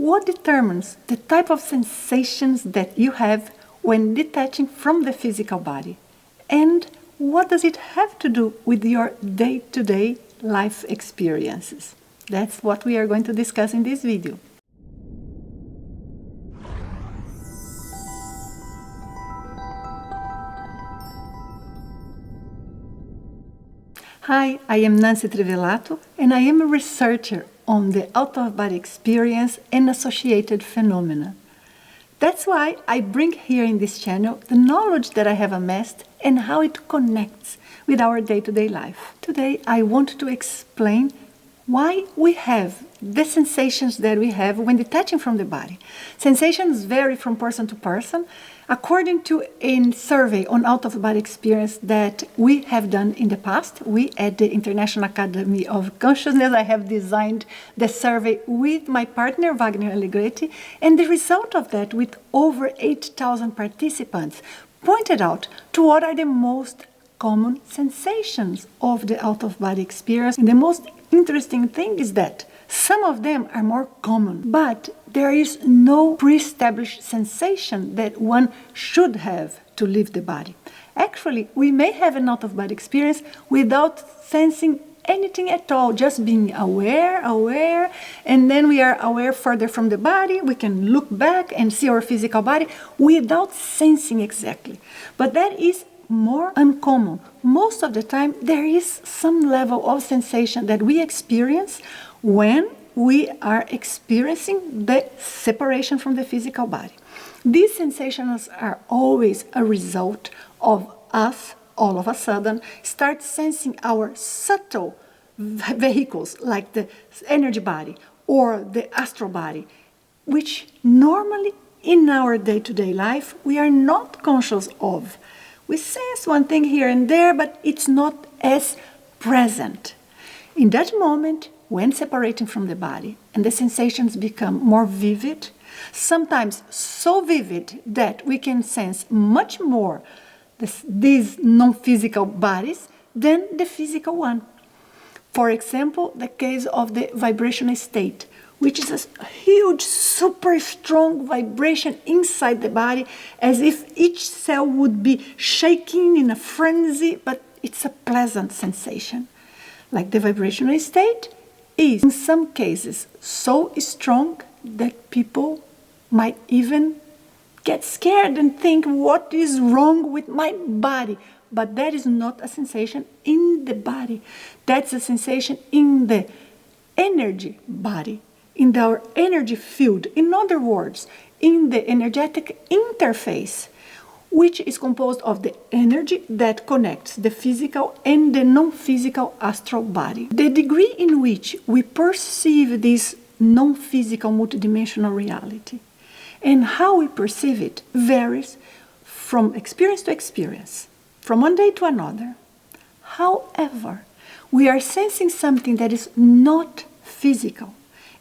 what determines the type of sensations that you have when detaching from the physical body? And what does it have to do with your day-to-day life experiences? That's what we are going to discuss in this video. Hi, I am Nancy Trivelato, and I am a researcher on the out-of-body experience and associated phenomena. That's why I bring here in this channel the knowledge that I have amassed and how it connects with our day-to-day life. Today I want to explain why we have the sensations that we have when detaching from the body. Sensations vary from person to person. According to a survey on out-of-body experience that we have done in the past, we at the International Academy of Consciousness, I have designed the survey with my partner Wagner Allegretti, and the result of that, with over 8,000 participants, pointed out to what are the most common sensations of the out-of-body experience. And the most interesting thing is that some of them are more common, but there is no pre-established sensation that one should have to leave the body. Actually, we may have an out-of-body experience without sensing anything at all, just being aware, and then we are aware further from the body. We can look back and see our physical body without sensing exactly. But that is more uncommon. Most of the time, there is some level of sensation that we experience when we are experiencing the separation from the physical body. These sensations are always a result of us, all of a sudden, start sensing our subtle vehicles like the energy body or the astral body, which normally in our day-to-day life we are not conscious of. We sense one thing here and there, but it's not as present. In that moment, when separating from the body and the sensations become more vivid, sometimes so vivid that we can sense much more these non-physical bodies than the physical one. For example, the case of the vibrational state, which is a huge, super strong vibration inside the body, as if each cell would be shaking in a frenzy, but it's a pleasant sensation. Like the vibrational state is, in some cases, so strong that people might even get scared and think, what is wrong with my body? But that is not a sensation in the body. That's a sensation in the energy body, in our energy field. In other words, in the energetic interface, which is composed of the energy that connects the physical and the non-physical astral body. The degree in which we perceive this non-physical multidimensional reality and how we perceive it varies from experience to experience, from one day to another. However, we are sensing something that is not physical,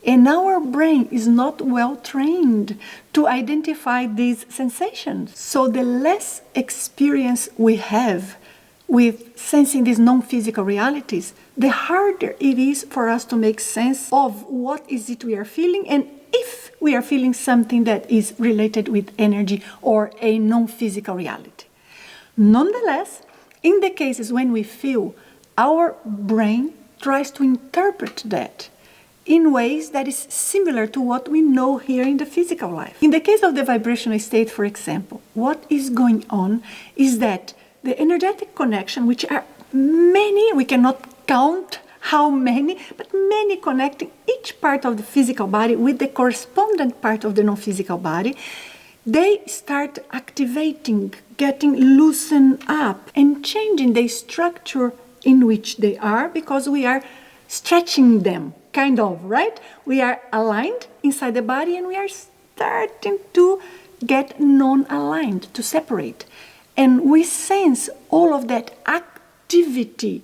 and our brain is not well trained to identify these sensations. So the less experience we have with sensing these non-physical realities, the harder it is for us to make sense of what is it we are feeling, and if we are feeling something that is related with energy or a non-physical reality. Nonetheless, in the cases when we feel, our brain tries to interpret that in ways that is similar to what we know here in the physical life. In the case of the vibrational state, for example, what is going on is that the energetic connection, which are many, we cannot count how many, but many connecting each part of the physical body with the correspondent part of the non-physical body, they start activating, getting loosened up and changing the structure in which they are, because we are stretching them. Kind of, right? We are aligned inside the body and we are starting to get non-aligned, to separate. And we sense all of that activity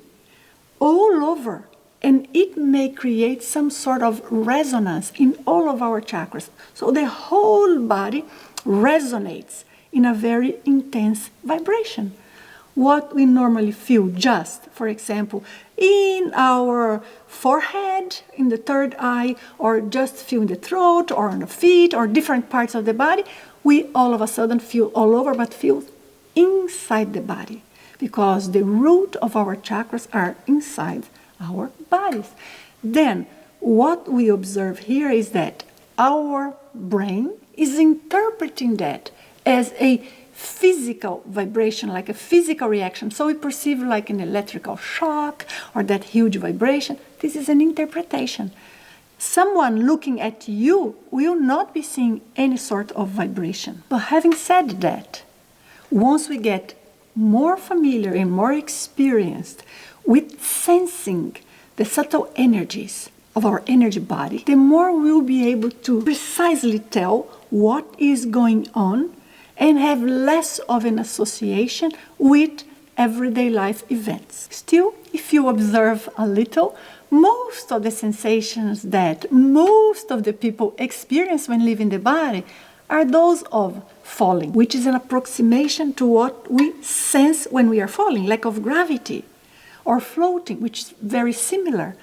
all over, and it may create some sort of resonance in all of our chakras. So the whole body resonates in a very intense vibration. What we normally feel just, for example, in our forehead, in the third eye, or just feel in the throat, or on the feet, or different parts of the body, we all of a sudden feel all over, but feel inside the body, because the root of our chakras are inside our bodies. Then, what we observe here is that our brain is interpreting that as a physical vibration, like a physical reaction. So we perceive like an electrical shock or that huge vibration. This is an interpretation. Someone looking at you will not be seeing any sort of vibration. But having said that, once we get more familiar and more experienced with sensing the subtle energies of our energy body, the more we'll be able to precisely tell what is going on and have less of an association with everyday life events. Still, if you observe a little, most of the sensations that most of the people experience when leaving the body are those of falling, which is an approximation to what we sense when we are falling, lack of gravity, or floating, which is very similar.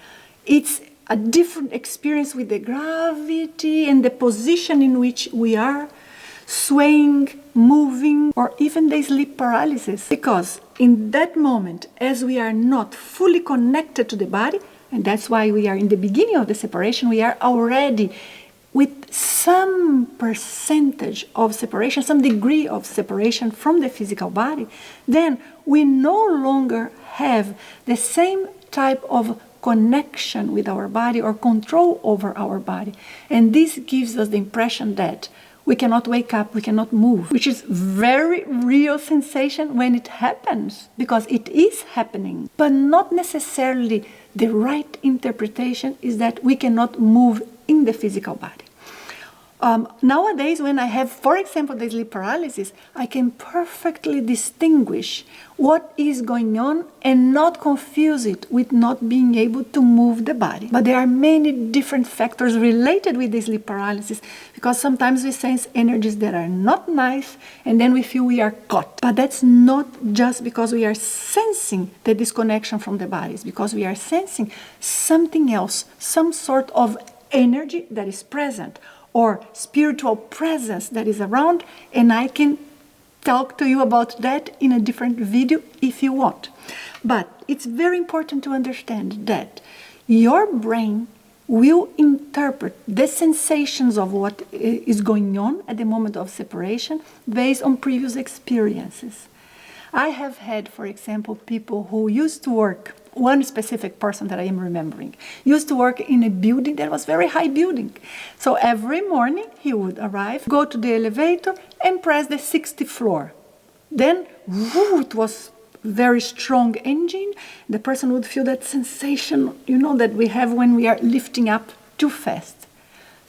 It's a different experience with the gravity and the position in which we are, swaying, moving, or even the sleep paralysis. Because in that moment, as we are not fully connected to the body, and that's why we are in the beginning of the separation, we are already with some percentage of separation, some degree of separation from the physical body, then we no longer have the same type of connection with our body or control over our body. And this gives us the impression that we cannot wake up, we cannot move, which is very real sensation when it happens, because it is happening. But not necessarily the right interpretation is that we cannot move in the physical body. Nowadays, when I have, for example, the sleep paralysis, I can perfectly distinguish what is going on and not confuse it with not being able to move the body. But there are many different factors related with the sleep paralysis, because sometimes we sense energies that are not nice and then we feel we are caught. But that's not just because we are sensing the disconnection from the body, it's because we are sensing something else, some sort of energy that is present, or spiritual presence that is around, and I can talk to you about that in a different video if you want. But it's very important to understand that your brain will interpret the sensations of what is going on at the moment of separation based on previous experiences. I have had, for example, people who used to work, one specific person that I am remembering, used to work in a building that was very high building. So every morning he would arrive, go to the elevator and press the 60th floor. Then, whoo, it was very strong engine. The person would feel that sensation, you know, that we have when we are lifting up too fast.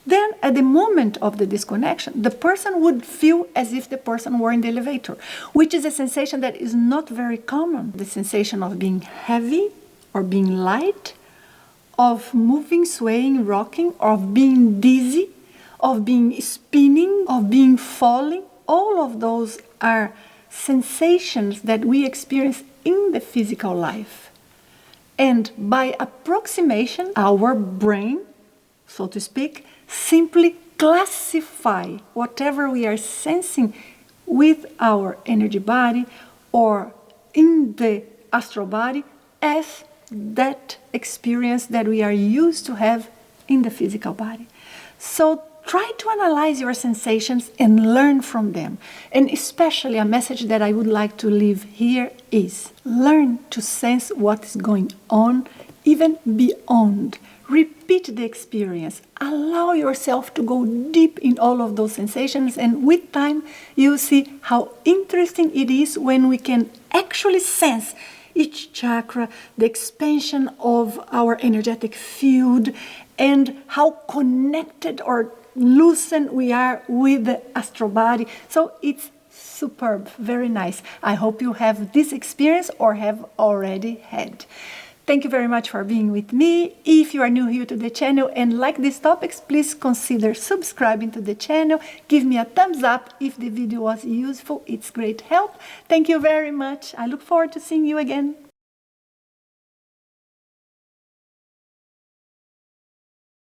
Then, at the moment of the disconnection, the person would feel as if the person were in the elevator, which is a sensation that is not very common. The sensation of being heavy or being light, of moving, swaying, rocking, of being dizzy, of being spinning, of being falling. All of those are sensations that we experience in the physical life. And by approximation, our brain, so to speak, simply classify whatever we are sensing with our energy body or in the astral body as that experience that we are used to have in the physical body. So try to analyze your sensations and learn from them. And especially a message that I would like to leave here is learn to sense what is going on even beyond. Repeat the experience. Allow yourself to go deep in all of those sensations, and with time you'll see how interesting it is when we can actually sense each chakra, the expansion of our energetic field, and how connected or loosened we are with the astral body. So it's superb, very nice. I hope you have this experience or have already had. Thank you very much for being with me. If you are new here to the channel and like these topics, please consider subscribing to the channel. Give me a thumbs up if the video was useful. It's great help. Thank you very much. I look forward to seeing you again.